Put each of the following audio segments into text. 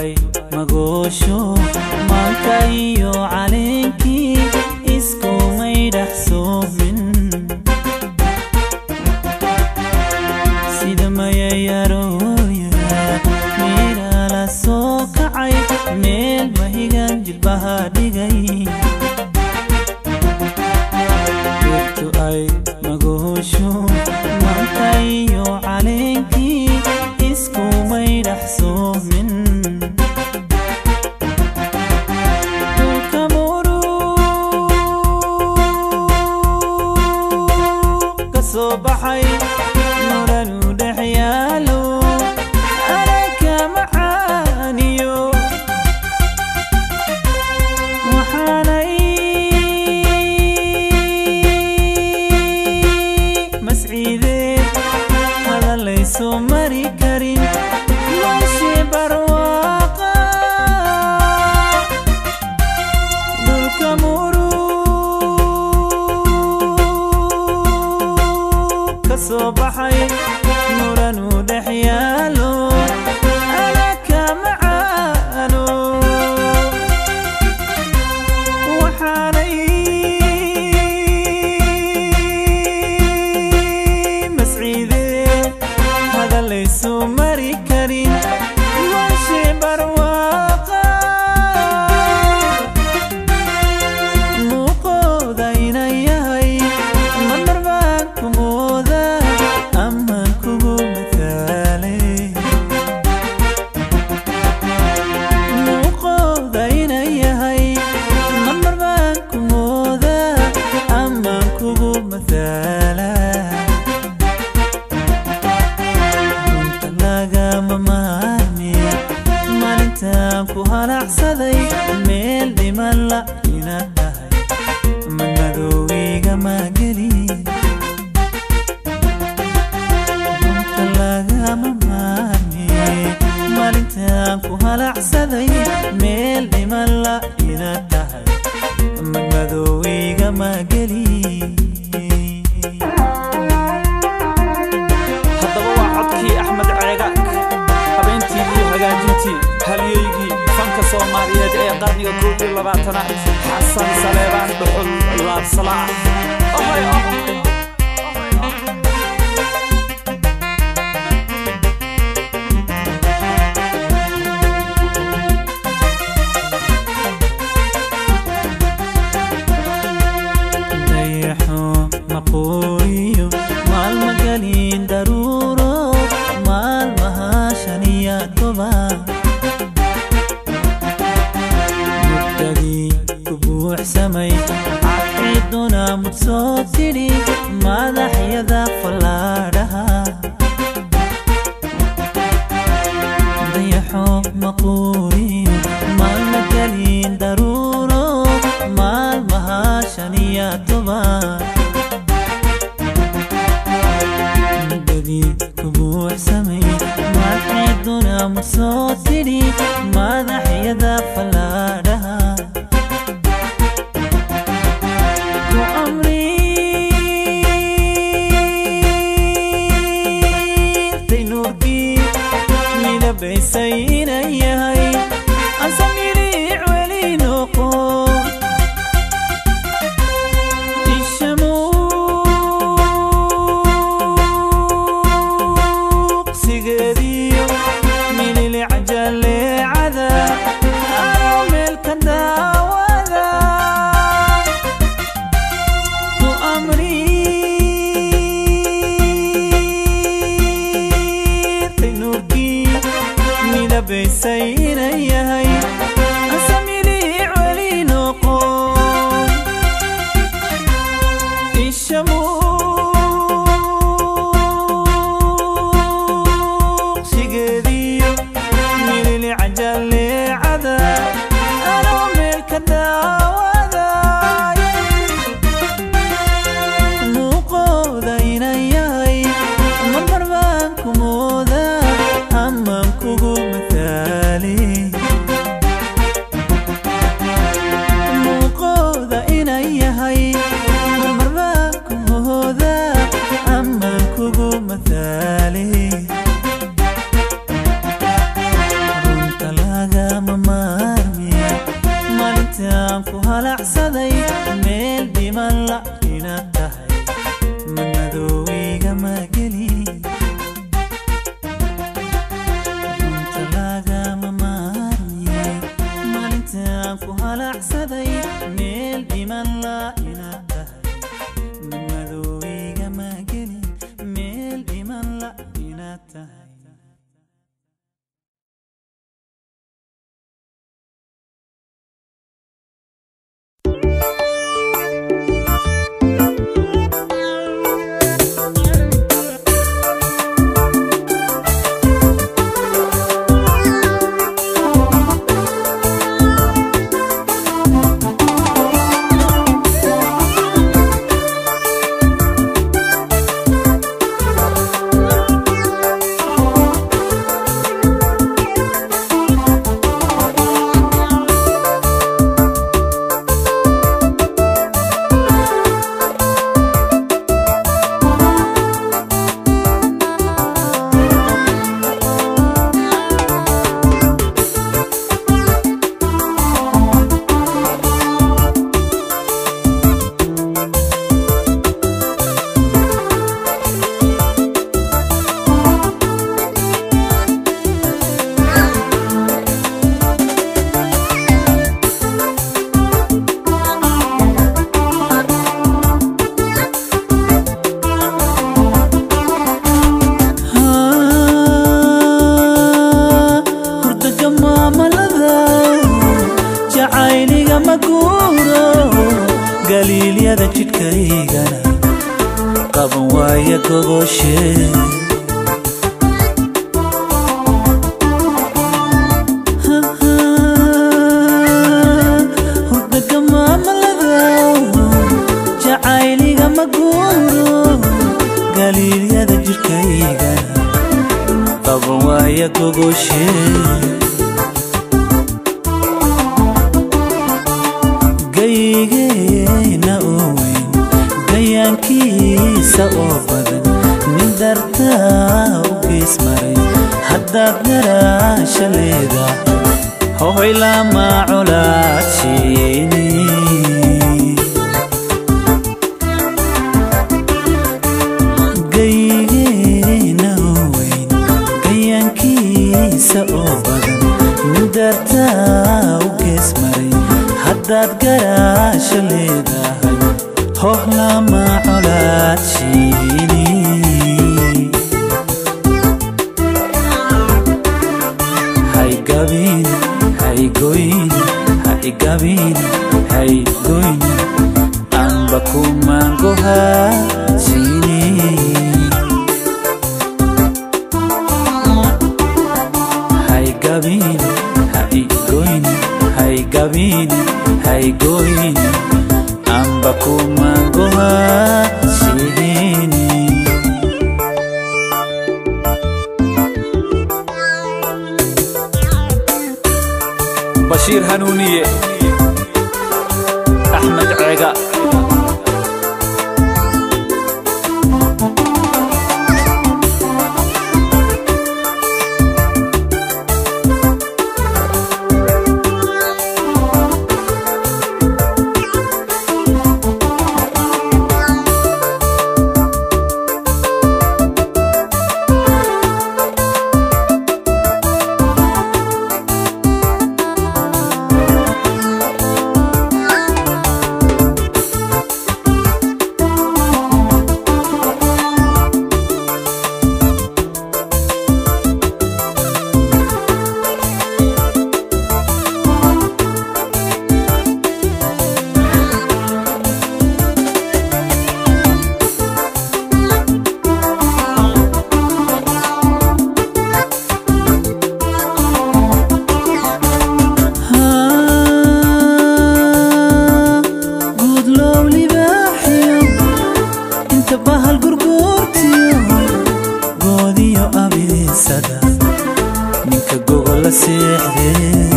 أي مغوشو مالكايو عليكي اسكو ميدحسو من سيدا ما يارويا ميرا لا سوكعي ميل مهيغان جلبها ديغي بيتو أي مغوشو مالكايو عليكي اسكو ميدحسو من صباحي نورانو دحيالو أراك معانيو وحالي مسعيدي هذا ليس مري كريم ماشي برواقة بالكمورو صباحي نورانو دحيالو أراك معانو وحالي مسعيدي هذا ليس مري كريم ماشي برواقة موقودا إناياي من دربانكم ku halacsaday meel dhiman la inaad tahay madmadowgiga mageli runta lagama maarmi maalintaan ku halacsaday meel dhiman la inaad tahay madmadowgiga mageli haddaba waa codkii Axmed Ceegaag habeentii iyo hagaajintii halyeeygi fanka Soomaaliyeed ee qarniga 21 Xasan Saleebaan Dhuxul Laab Salaax dayaxo maqooyo maalmagalin daruuro maalmaha shaniya toba سمي عقيدنا متصوتني ماذا حيذا فلادها ضيحو مقوري مال مجالين ضرورو مال مهاشانية طبا مددي كبوح سمي عقيدنا متصوتني ماذا حيذا فلادها بيسينا ياي أسميري عولي نقو الشموق سيقريو من العجل عذا أرمل كداوذا وأمري بيسينا ياي أسميري عولي نقو الشموق سيقريو من العجل عذا أرمل كداوذا نقو ذينا ياي من ضربانكم وذا همامكم مثالي موقوذا إنايهاي مرباكم هذا همامكم مثالي رنت لاغا halacsaday meel dhiman la inaad tahay madoweyga ma gelin runta lagama maarmiyey maalintaan ku halacsaday meel dhiman la inaad tahay madoweyga ma gelin meel dhiman la inaad tahay galiilyada jidhkaygana qaban waaya gogoshe hurdaga maamalada jacayliga ma guuro galiilyada jidhkaygana qaban waaya gogoshe gaygeena oo weyn gayaankiisa oo badan nin dartaa u gees maray haddaad garaasha leedahay hoy lama colaadsiini gaygeena oo weyn gayaankiisa oo badan nin dartaa u gees maray haddaad garaasha leedahay hoh lama colaadsiini hay gabin hay goyn hay gabin hay goyn amba kumangohaadsiini hay gabin hay goyn hay gabin hay goyn amba kumangohaadsiini بشير هنونية أحمد عيقا ninka gogol la seexday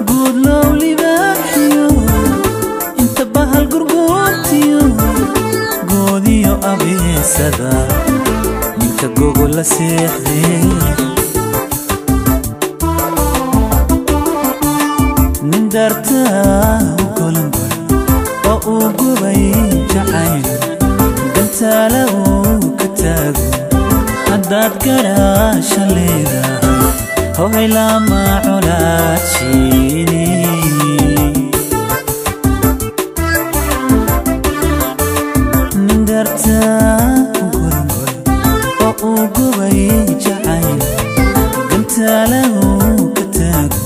good lowly baaxiyo inta bahal gurgoortiyo goodiyo abeesada كجوجل سيحذي ندرتها وكلنبر وأوقبي جعين قلت له كتاقو حداد قراش الليلة هوي لما علاتشيني ندرتها وكلنبر وأوقبي جعين قلت له كتاقو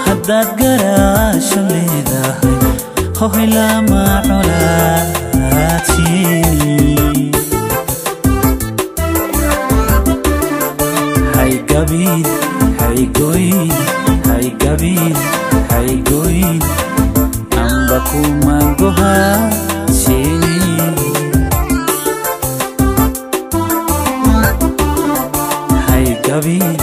حداد قراش الليلة هوي لما علاتشيني هاي قبيل هاي قوين هاي قبيل هاي قوين أم بكو مانقوها شيني هاي قبيل